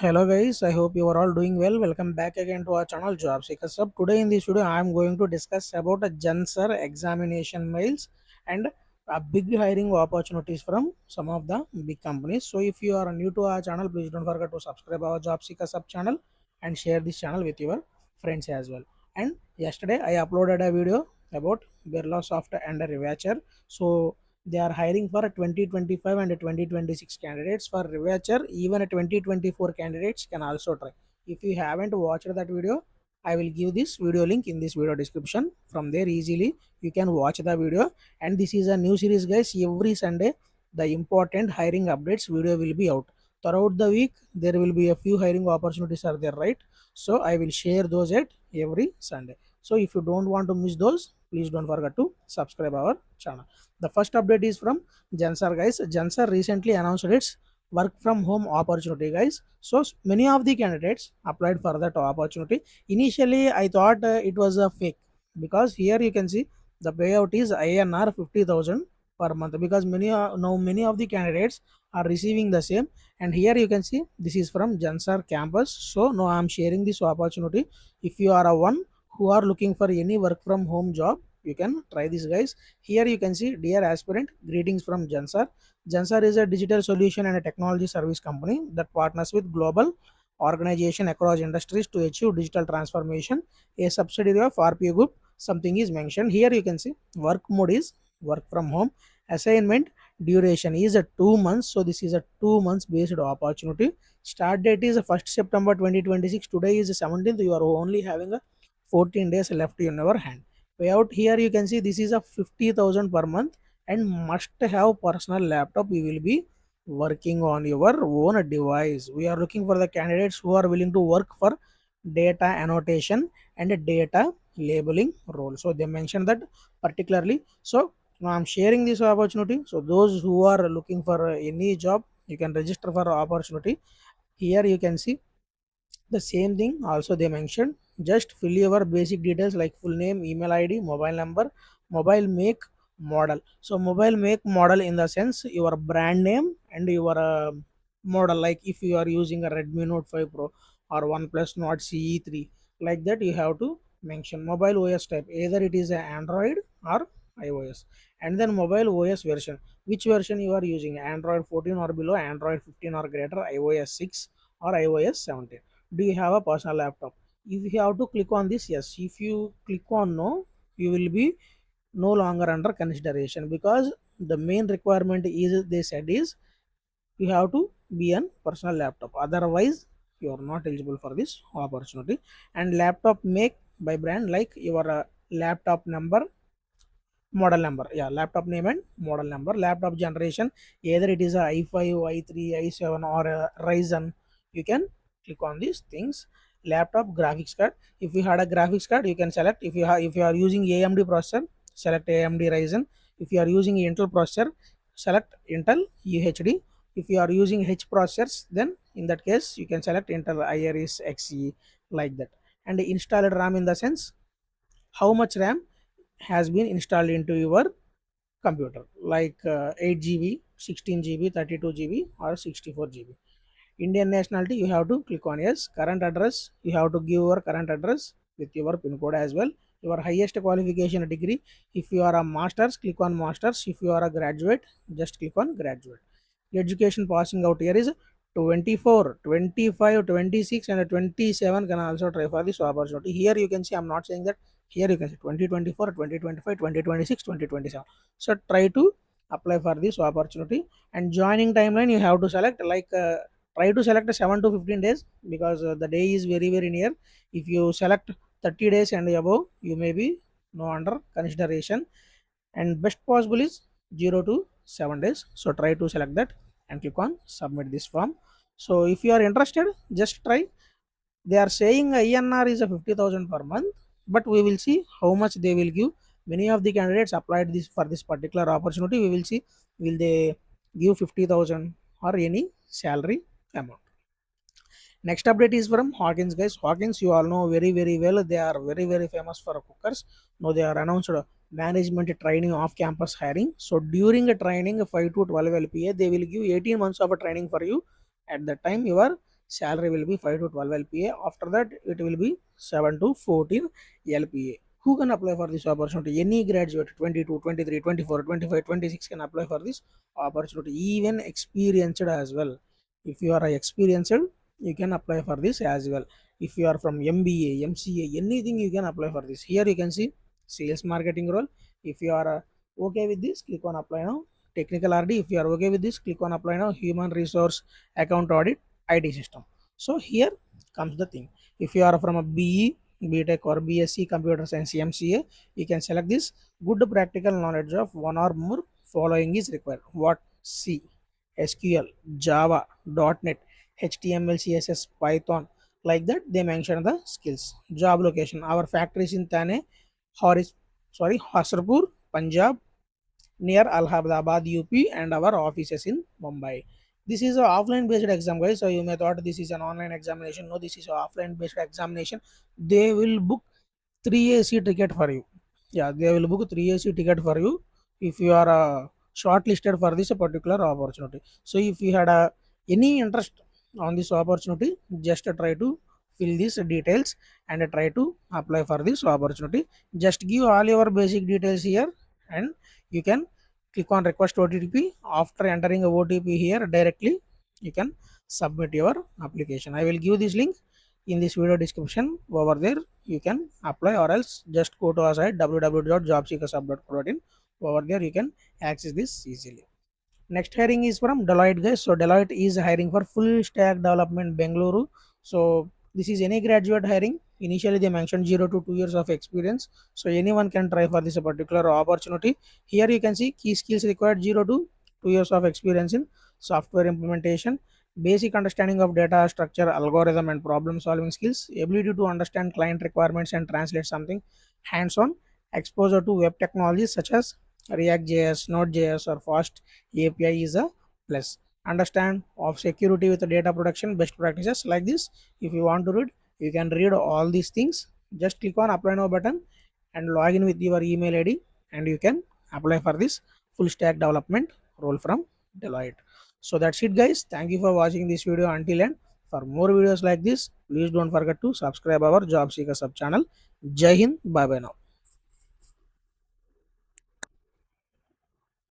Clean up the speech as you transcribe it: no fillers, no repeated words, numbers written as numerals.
Hello guys, I hope you are all doing well. Welcome back again to our channel Job Seekers Hub. Today in this video I am going to discuss about a Zensar examination mails and big hiring opportunities from some of the big companies. So if you are new to our channel, please don't forget to subscribe our Job Seekers Hub channel and share this channel with your friends as well. And yesterday I uploaded a video about Birlasoft and Revature. So they are hiring for a 2025 and a 2026 candidates. For Revature, even a 2024 candidates can also try. If you haven't watched that video, I will give this video link in this video description. From there easily you can watch the video. And this is a new series guys. Every Sunday the important hiring updates video will be out. Throughout the week there will be a few hiring opportunities are there, right? So I will share those at every Sunday. So if you don't want to miss those, please don't forget to subscribe our channel. The first update is from Zensar guys. Zensar recently announced its work from home opportunity guys. So many of the candidates applied for that opportunity. Initially I thought it was a fake, because here you can see the payout is INR 50,000 per month, because many of the candidates are receiving the same. And here you can see this is from Zensar campus. So now I am sharing this opportunity. If you are a one who are looking for any work from home job, you can try this guys. Here you can see, dear aspirant, greetings from Zensar. Zensar is a digital solution and a technology service company that partners with global organization across industries to achieve digital transformation. A subsidiary of RPO Group, something is mentioned. Here you can see work mode is work from home. Assignment duration is a 2 months. So this is a 2 months based opportunity. Start date is 1st September 2026. Today is 17th. You are only having a 14 days left in your hand. Payout here you can see this is a 50,000 per month, and must have personal laptop. You will be working on your own device. We are looking for the candidates who are willing to work for data annotation and data labeling role. So they mentioned that particularly. So now I'm sharing this opportunity. So those who are looking for any job, you can register for opportunity. Here you can see the same thing also they mentioned. Just fill your basic details like full name, email id, mobile number, mobile make, model. So mobile make, model in the sense your brand name and your model, like if you are using a Redmi Note 5 Pro or OnePlus Nord CE3, like that you have to mention. Mobile OS type, either it is a Android or iOS. And then mobile OS version, which version you are using, Android 14 or below, Android 15 or greater, iOS 6 or iOS 17. Do you have a personal laptop? If you have to click on this, yes. If you click on no, you will be no longer under consideration, because the main requirement is, they said, is you have to be an personal laptop, otherwise you are not eligible for this opportunity. And laptop make by brand, like your laptop number, model number, yeah, laptop name and model number. Laptop generation, either it is a i5, i3, i7 or a Ryzen, you can click on these things. Laptop graphics card, if you had a graphics card you can select. If you are using AMD processor, select AMD Ryzen. If you are using Intel processor, select Intel UHD. If you are using H processors, then in that case you can select Intel Iris Xe, like that. And installed RAM in the sense how much RAM has been installed into your computer, like 8 GB, 16 GB, 32 GB or 64 GB. Indian nationality, you have to click on yes. Current address, you have to give your current address with your pin code as well. Your highest qualification degree, if you are a master's, click on masters. If you are a graduate, just click on graduate. Education passing out year is 24, 25, 26 and 27 can also try for this opportunity. Here you can see, I'm not saying that. Here you can see 2024, 2025, 2026, 2027. So try to apply for this opportunity. And joining timeline, you have to select, like try to select 7 to 15 days, because the day is very very near. If you select 30 days and above, you may be no under consideration. And best possible is 0 to 7 days. So try to select that and click on submit this form. So if you are interested, just try. They are saying INR is a 50,000 per month, but we will see how much they will give. Many of the candidates applied this for this particular opportunity. We will see, will they give 50,000 or any salary amount. Next update is from Hawkins guys. Hawkins, you all know very very well. They are very very famous for cookers. Now they are announced management training off campus hiring. So during a training 5 to 12 LPA, they will give 18 months of a training for you. At that time, your salary will be 5 to 12 LPA. After that, it will be 7 to 14 LPA. Who can apply for this opportunity? Any graduate, 22, 23, 24, 25, 26 can apply for this opportunity, even experienced as well. If you are experienced, you can apply for this as well. If you are from MBA, MCA, anything, you can apply for this. Here you can see sales marketing role. If you are okay with this, click on apply now. Technical RD, if you are okay with this, click on apply now. Human resource account audit, IT system. So here comes the thing. If you are from a BE, BTech or BSc computer science, MCA, you can select this. Good practical knowledge of one or more following is required. What? C, SQL, Java, .NET, HTML, CSS, Python. Like that, they mention the skills. Job location. Our factory is in Thane, Hasarpur, Punjab, near Allahabad, UP, and our offices in Mumbai. This is an offline based exam, guys. So you may thought this is an online examination. No, this is an offline based examination. They will book 3AC ticket for you. Yeah, they will book 3AC ticket for you if you are shortlisted for this particular opportunity. So if you had any interest on this opportunity, just try to fill these details and try to apply for this opportunity. Just give all your basic details here, and you can click on request OTP. After entering a OTP here directly, you can submit your application. I will give this link in this video description. Over there you can apply, or else just go to our site www.jobseekersub.co.in. Over there you can access this easily. Next hiring is from Deloitte, guys. So Deloitte is hiring for full stack development Bengaluru. So this is any graduate hiring. Initially they mentioned 0 to 2 years of experience. So anyone can try for this particular opportunity. Here you can see key skills required: 0 to 2 years of experience in software implementation, basic understanding of data structure, algorithm and problem solving skills, ability to understand client requirements and translate something, hands-on exposure to web technologies such as React.js, Node.js or Fast API is a plus. Understand of security with data protection best practices. Like this, if you want to read, you can read all these things. Just click on apply now button and log in with your email ID, and you can apply for this full stack development role from Deloitte. So that's it, guys. Thank you for watching this video until end. For more videos like this, please don't forget to subscribe our Job Seeker sub channel. Jai Hind. Bye bye now.